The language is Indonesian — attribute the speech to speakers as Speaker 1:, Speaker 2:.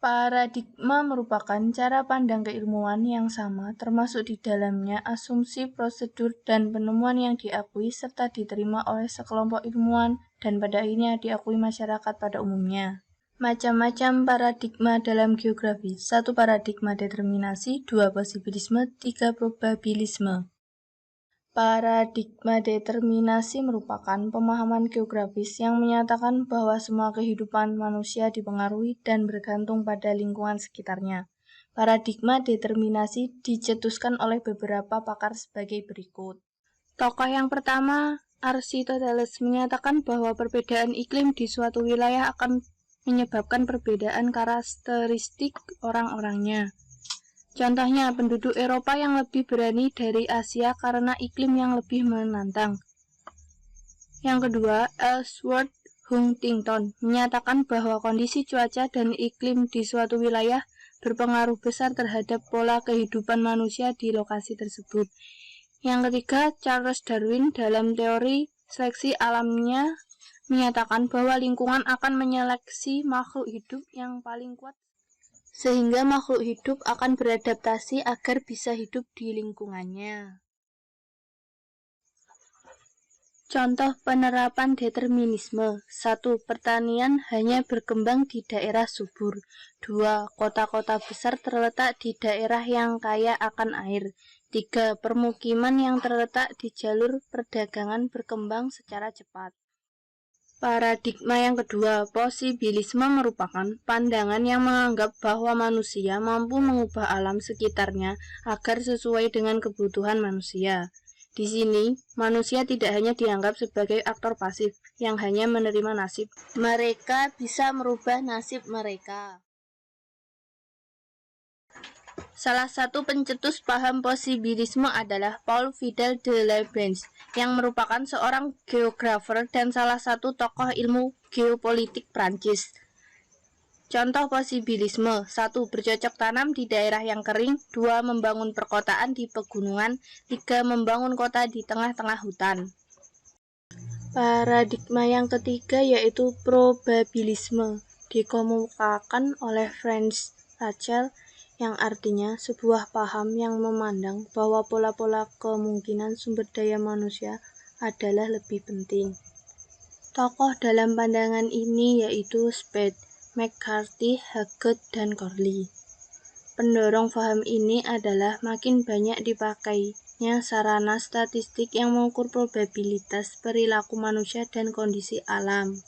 Speaker 1: Paradigma merupakan cara pandang keilmuan yang sama, termasuk di dalamnya asumsi, prosedur, dan penemuan yang diakui serta diterima oleh sekelompok ilmuwan dan pada akhirnya diakui masyarakat pada umumnya. Macam-macam paradigma dalam geografi. 1. Paradigma determinasi, 2. Posibilisme, 3. Probabilisme. Paradigma determinasi merupakan pemahaman geografis yang menyatakan bahwa semua kehidupan manusia dipengaruhi dan bergantung pada lingkungan sekitarnya. Paradigma determinasi dicetuskan oleh beberapa pakar sebagai berikut. Tokoh yang pertama, Aristoteles, menyatakan bahwa perbedaan iklim di suatu wilayah akan menyebabkan perbedaan karakteristik orang-orangnya. Contohnya, penduduk Eropa yang lebih berani dari Asia karena iklim yang lebih menantang. Yang kedua, Ellsworth Huntington menyatakan bahwa kondisi cuaca dan iklim di suatu wilayah berpengaruh besar terhadap pola kehidupan manusia di lokasi tersebut. Yang ketiga, Charles Darwin dalam teori seleksi alamnya menyatakan bahwa lingkungan akan menyeleksi makhluk hidup yang paling kuat sehingga makhluk hidup akan beradaptasi agar bisa hidup di lingkungannya. Contoh penerapan determinisme. 1. Pertanian hanya berkembang di daerah subur. 2. Kota-kota besar terletak di daerah yang kaya akan air. 3. Permukiman yang terletak di jalur perdagangan berkembang secara cepat. Paradigma yang kedua, posibilisme, merupakan pandangan yang menganggap bahwa manusia mampu mengubah alam sekitarnya agar sesuai dengan kebutuhan manusia. Di sini, manusia tidak hanya dianggap sebagai aktor pasif yang hanya menerima nasib. Mereka bisa merubah nasib mereka. Salah satu pencetus paham posibilisme adalah Paul Vidal de Leblanc, yang merupakan seorang geografer dan salah satu tokoh ilmu geopolitik Prancis. Contoh posibilisme: 1. Bercocok tanam di daerah yang kering. 2. Membangun perkotaan di pegunungan. 3. Membangun kota di tengah-tengah hutan. Paradigma yang ketiga yaitu probabilisme, dikemukakan oleh Franz Rachel, yang artinya sebuah paham yang memandang bahwa pola-pola kemungkinan sumber daya manusia adalah lebih penting. Tokoh dalam pandangan ini yaitu Spade, McCarthy, Haggett, dan Corley. Pendorong paham ini adalah makin banyak dipakainya sarana statistik yang mengukur probabilitas perilaku manusia dan kondisi alam.